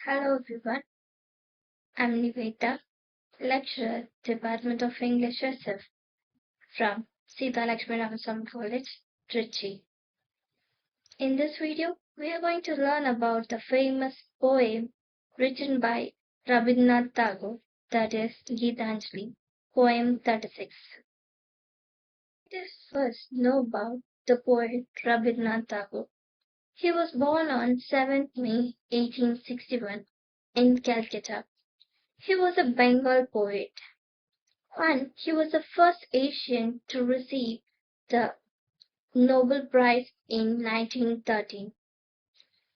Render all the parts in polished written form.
Hello everyone, I'm Nivedha, lecturer, Department of English SF from Sita Lakshmi Ramaswamy College, Trichy. In this video, we are going to learn about the famous poem written by Rabindranath Tagore, that is Gitanjali, poem 36. Let us first know about the poet Rabindranath Tagore. He was born on 7th May 1861 in Calcutta. He was a Bengal poet, and he was the first Asian to receive the Nobel Prize in 1913.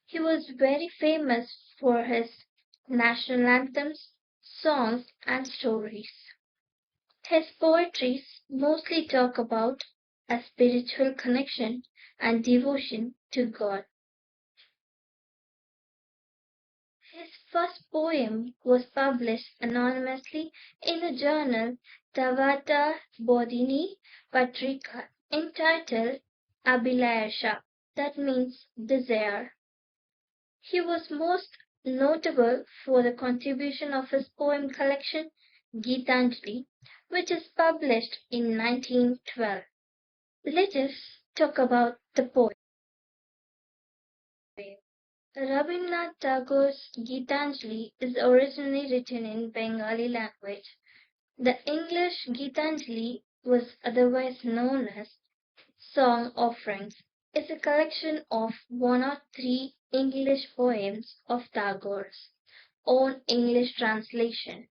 He was very famous for his national anthems, songs, and stories. His poetry mostly talk about a spiritual connection and devotion to God. His first poem was published anonymously in a journal, Tavata Bodhini Patrika, entitled Abhilasha, that means desire. He was most notable for the contribution of his poem collection Gitanjali, which is published in 1912. Let us talk about the poem. Rabindranath Tagore's Gitanjali is originally written in Bengali language. The English Gitanjali was otherwise known as Song Offerings, is a collection of one or three English poems of Tagore's own English translation.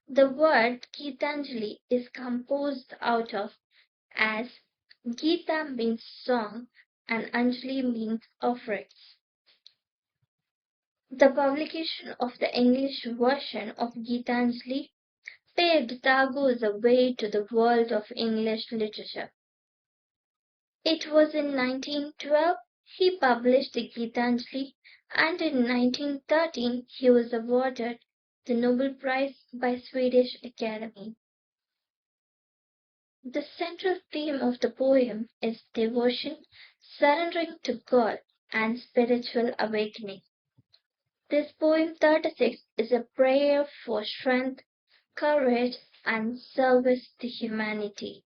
The word Gitanjali is composed out of, as Gita means song and Anjali means offerings. The publication of the English version of Gitanjali paved Tagore's way to the world of English literature. It was in 1912 he published the Gitanjali, and in 1913 he was awarded the Nobel Prize by Swedish Academy. The central theme of the poem is devotion, surrendering to God, and spiritual awakening. This poem 36 is a prayer for strength, courage, and service to humanity.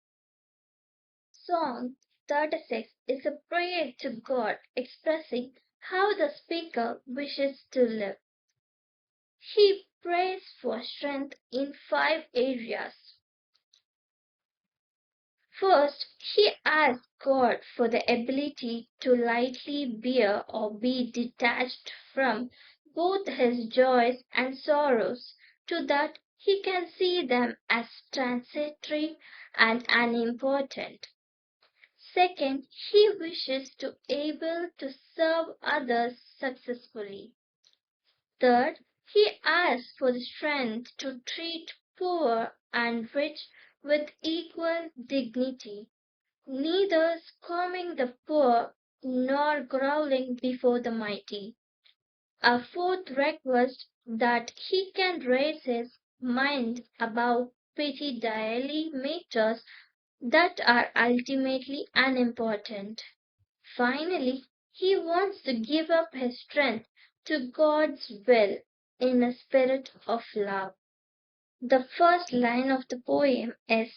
Song 36 is a prayer to God expressing how the speaker wishes to live. He prays for strength in 5 areas. First, he asks God for the ability to lightly bear or be detached from both his joys and sorrows, so that he can see them as transitory and unimportant. Second, he wishes to be able to serve others successfully. Third, he asks for the strength to treat poor and rich with equal dignity, neither scorning the poor nor growling before the mighty. A fourth request that he can raise his mind above petty daily matters that are ultimately unimportant. Finally, he wants to give up his strength to God's will in a spirit of love. The first line of the poem is,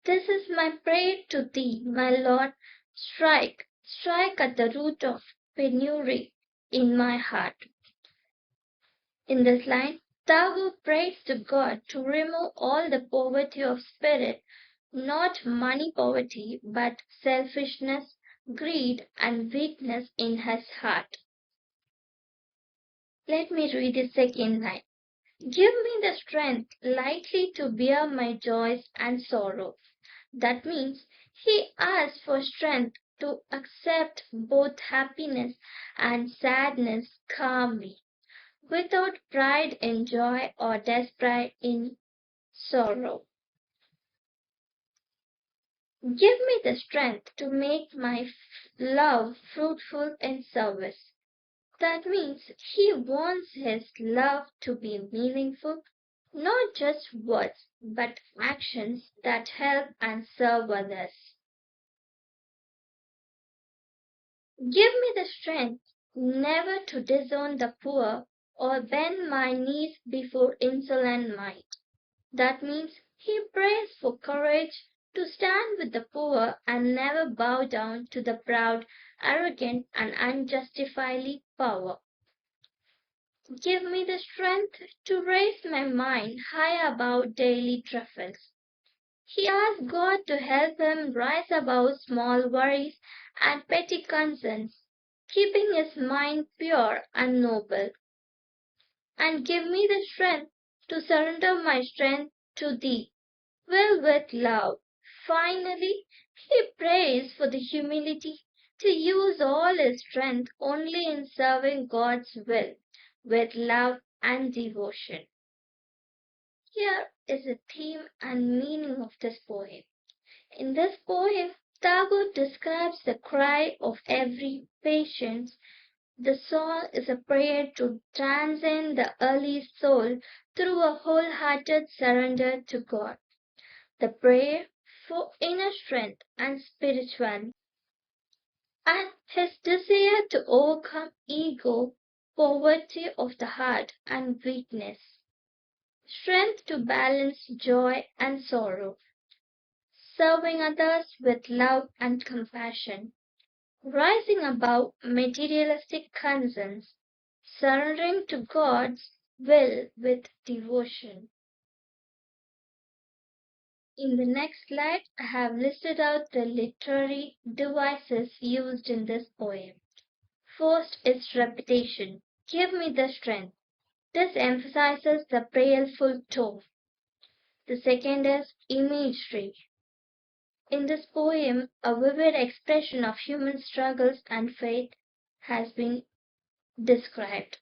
"This is my prayer to thee, my Lord, strike, strike at the root of penury in my heart." In this line, Tagore prays to God to remove all the poverty of spirit, not money poverty, but selfishness, greed, and weakness in his heart. Let me read the second line. "Give me the strength lightly to bear my joys and sorrows." That means he asks for strength to accept both happiness and sadness calmly, without pride in joy or despair in sorrow. Give me the strength to make my love fruitful in service. That means he wants his love to be meaningful, not just words, but actions that help and serve others. Give me the strength never to disown the poor or bend my knees before insolent might. That means he prays for courage to stand with the poor and never bow down to the proud, arrogant, and unjustifiably power. Give me the strength to raise my mind high above daily trifles. He asked God to help him rise above small worries and petty concerns, keeping his mind pure and noble. And give me the strength to surrender my strength to Thee, filled with love. Finally, he prays for the humility to use all his strength only in serving God's will with love and devotion. Here is the theme and meaning of this poem. In this poem, Tagore describes the cry of every patient. The song is a prayer to transcend the early soul through a wholehearted surrender to God. The prayer for inner strength and spirituality, and his desire to overcome ego, poverty of the heart, and weakness. Strength to balance joy and sorrow, serving others with love and compassion, rising above materialistic concerns, surrendering to God's will with devotion. In the next slide, I have listed out the literary devices used in this poem. First is repetition. Give me the strength. This emphasizes the prayerful tone. The second is imagery. In this poem, a vivid expression of human struggles and faith has been described.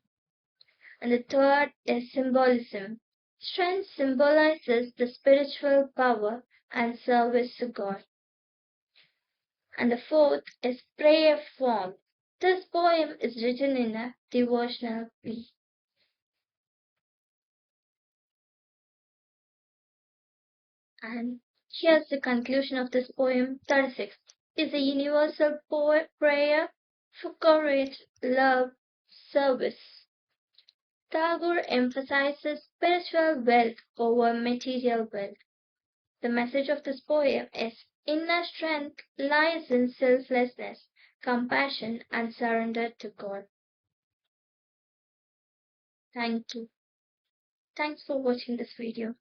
And the third is symbolism. Strength symbolizes the spiritual power and service to God. And the fourth is prayer form. This poem is written in a devotional plea. And here's the conclusion of this poem. 36 is a universal prayer for courage, love, service. Tagore emphasizes spiritual wealth over material wealth. The message of this poem is inner strength lies in selflessness, compassion, and surrender to God. Thank you. Thanks for watching this video.